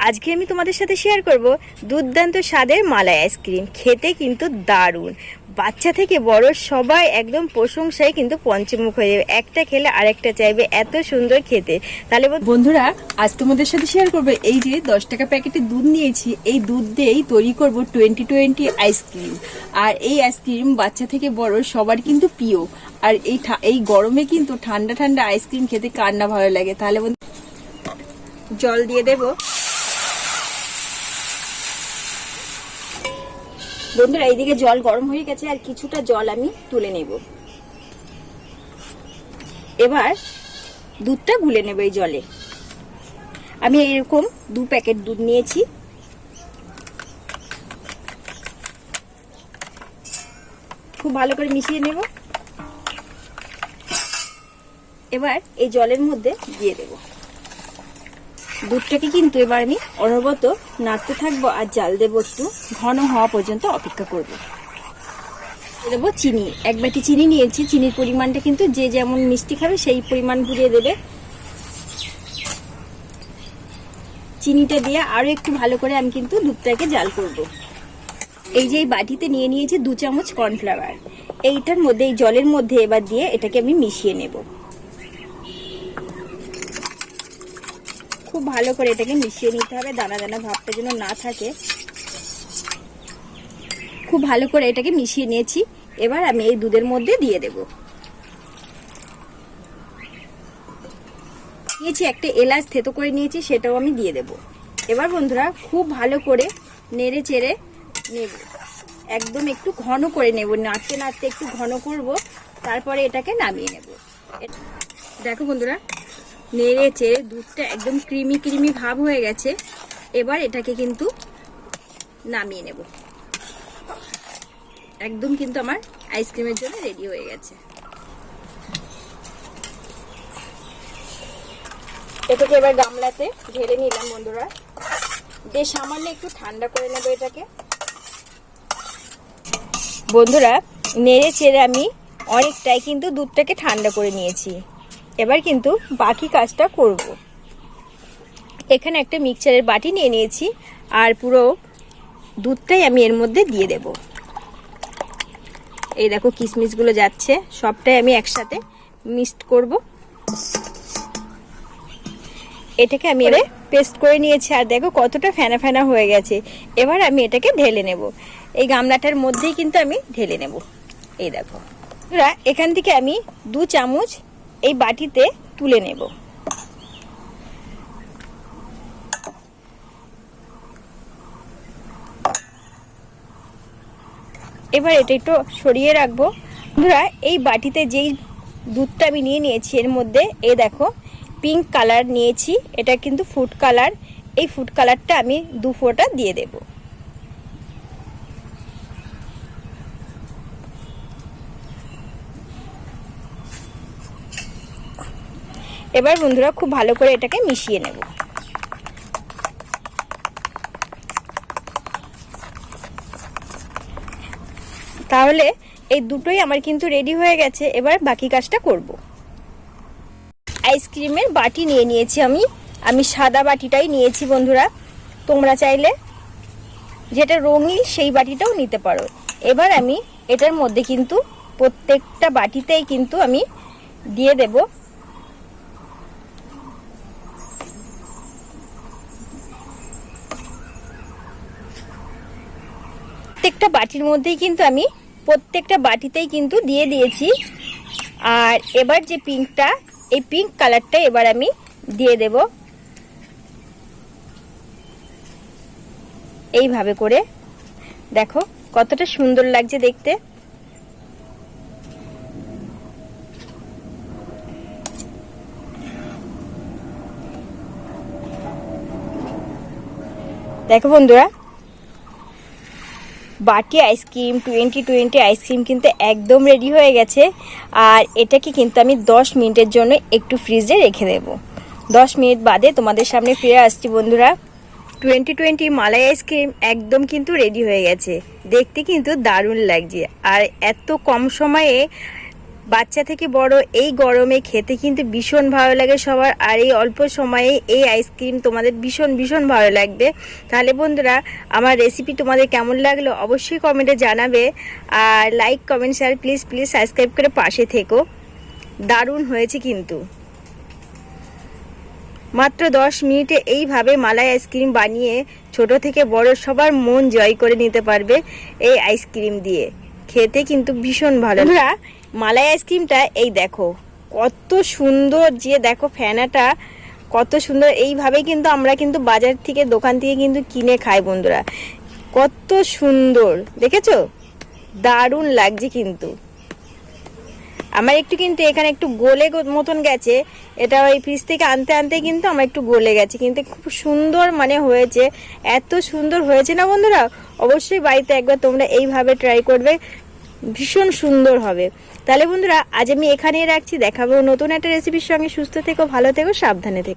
আজকে আমি তোমাদের সাথে শেয়ার করব দুর্দান্ত স্বাদের মালাই আইসক্রিম। খেতে কিন্তু দারুণ, বাচ্চা থেকে বড় সবাই একদম প্রশংসায় কিন্তু পঞ্চমুখ হয়ে যাবে, একটা খেলে আরেকটা চাইবে, এত সুন্দর খেতে। তাহলে বন্ধুরা, আজ তোমাদের সাথে শেয়ার করবো এই যে 10 টাকা প্যাকেটে দুধ নিয়েছি, এই দুধ দিয়েই তৈরি করব 2020 আইসক্রিম। আর এই আইসক্রিম বাচ্চা থেকে বড় সবার কিন্তু প্রিয়। আর এই গরমে কিন্তু ঠান্ডা ঠান্ডা আইসক্রিম খেতে কার না ভালো লাগে। তাহলে জল দিয়ে দেব। বন্ধুরা, এইদিকে জল গরম হয়ে গেছে, আর কিছুটা জল আমি তুলে নেব। এবার দুধটা গুলে নেব এই জলে। আমি এরকম 2 প্যাকেট দুধ নিয়েছি। খুব ভালো করে মিশিয়ে নেব। এবার এই জলের মধ্যে দিয়ে দেব দুধটাকে। কিন্তু এবার আমি অনবরত নাড়তে থাকবো আর জাল দেবো, একটু ঘন হওয়া পর্যন্ত অপেক্ষা করব। দেবো চিনি, 1 বাটি চিনি নিয়েছি। চিনির পরিমাণটা কিন্তু যে যেমন মিষ্টি খাবে সেই পরিমাণ বুঝিয়ে দেবে। চিনিটা দিয়ে আরো একটু ভালো করে আমি কিন্তু দুধটাকে জাল করব। এই যে এই বাটিতে নিয়ে নিয়েছি 2 চামচ কর্নফ্লাওয়ার। এইটার মধ্যে, এই জলের মধ্যে এবার দিয়ে এটাকে আমি মিশিয়ে নেব। খুব ভালো করে এটাকে মিশিয়ে নিতে হবে, দানা দানা ভাবটা যেন না থাকে। খুব ভালো করে এটাকে মিশিয়ে নিয়েছি। এবার আমি এই দুধের মধ্যে দিয়ে দেব। নিয়েছি একটা এলাচ থেতো করে নিয়েছি, সেটাও আমি দিয়ে দেব। এবার বন্ধুরা, খুব ভালো করে নেড়ে চেড়ে নেব। একদম একটু ঘন করে নেব, নাড়তে নাড়তে একটু ঘন করব, তারপরে এটাকে নামিয়ে নেব। দেখো বন্ধুরা, নেড়ে চেড়ে দুধটা একদম ক্রিমি ক্রিমি ভাব হয়ে গেছে। এবার এটাকে কিন্তু নামিয়ে নেব। একদম কিন্তু আমার আইসক্রিমের জন্য রেডি হয়ে গেছে। এটাকে এবার গামলাতে ঢেলে নিলাম বন্ধুরা। বেশ সামান্য একটু ঠান্ডা করে নেব এটাকে। বন্ধুরা, নেড়ে চেড়ে আমি অনেকটাই কিন্তু দুধটাকে ঠান্ডা করে নিয়েছি। এবার কিন্তু বাকি কাজটা করব। এখানে একটা মিক্সচারের বাটি নিয়ে নিয়েছি, আর পুরো দুধটাই আমি এর মধ্যে দিয়ে দেব। এই দেখো কিশমিশগুলো যাচ্ছে, সবটাই আমি একসাথে মিক্সড করব। এটাকে আমি এবারে পেস্ট করে নিয়েছি, আর দেখো কতটা ফেনা ফেনা হয়ে গেছে। এবার আমি এটাকে ঢেলে নেব। এই গামলাটার মধ্যেই কিন্তু আমি ঢেলে নেব। এই দেখো, এখান থেকে আমি 2 চামচ এই বাটিতে তুলে নেব। এবার এটা একটু সরিয়ে রাখবো। বন্ধুরা, এই বাটিতে যেই দুধটা আমি নিয়ে নিয়েছি, এর মধ্যে এই দেখো পিঙ্ক কালার নিয়েছি। এটা কিন্তু ফুড কালার। এই ফুড কালারটা আমি 2 ফোঁটা দিয়ে দেব। এবার বন্ধুরা, খুব ভালো করে এটাকে মিশিয়ে নেব। তাহলে এই দুটোই আমার কিন্তু রেডি হয়ে গেছে। এবার বাকি কাজটা করব। আইসক্রিমের বাটি নিয়ে নিয়েছি আমি সাদা বাটিটাই নিয়েছি বন্ধুরা। তোমরা চাইলে যেটা রঙিন সেই বাটিটাও নিতে পারো। এবার আমি এটার মধ্যে কিন্তু প্রত্যেকটা বাটিতেই কিন্তু আমি দিয়ে দেব প্রত্যেকটা বাটির মধ্যেই কিন্তু আমি প্রত্যেকটা বাটিতেই কিন্তু দিয়ে দিয়েছি। আর এবার যে পিঙ্কটা, এই পিঙ্ক কালারটা এবার আমি দিয়ে দেব এইভাবে করে। দেখো কতটা সুন্দর লাগছে দেখতে। দেখো বন্ধুরা, বাটি আইসক্রিম 2020 আইসক্রিম কিন্তু একদম রেডি হয়ে গেছে। আর এটাকে কিন্তু আমি 10 মিনিটের জন্য একটু ফ্রিজে রেখে দেব। 10 মিনিট বাদে তোমাদের সামনে ফিরে আসছি বন্ধুরা। 2020 মালাই আইসক্রিম একদম কিন্তু রেডি হয়ে গেছে। দেখতে কিন্তু দারুণ লাগছে, আর এত কম সময়ে বাচ্চা থেকে বড় এই গরমে খেতে কিন্তু ভীষণ ভালো লাগে সবার। আর এই অল্প সময়ে এই আইসক্রিম তোমাদের ভীষণ ভীষণ ভালো লাগবে। তাহলে বন্ধুরা আমার রেসিপি তোমাদের কেমন লাগলো অবশ্যই কমেন্টে জানাবে। আর like comment share please please subscribe করে পাশে থেকো। দারুণ হয়েছে কিন্তু। মাত্র 10 মিনিটে এইভাবে মালাই আইসক্রিম বানিয়ে ছোট থেকে বড় সবার মন জয় করে নিতে পারবে এই আইসক্রিম দিয়ে। খেতে কিন্তু ভীষণ ভালো। বন্ধুরা মালাই আইসক্রিমটা এই দেখো কত সুন্দর, যে দেখো ফেনাটা কত সুন্দর। এইভাবে কিন্তু আমরা কিন্তু বাজার থেকে দোকান থেকে কিন্তু কিনে খাই বন্ধুরা। কত সুন্দর দেখেছো, দারুণ লাগছে কিন্তু। আমার একটু কিন্তু এখানে একটু গলে মতন গেছে, এটা ওই ফ্রিজ থেকে আনতে আনতে কিন্তু আমার একটু গলে গেছে, কিন্তু খুব সুন্দর মানে হয়েছে। এত সুন্দর হয়েছে না বন্ধুরা, অবশ্যই বাড়িতে একবার তোমরা এইভাবে ট্রাই করবে, ভীষণ সুন্দর হবে। তাহলে বন্ধুরা আজ আমি এখানেই রাখছি, দেখাবো নতুন একটা রেসিপির সঙ্গে। সুস্থ থেকো, ভালো থেকো, সাবধানে থেকো।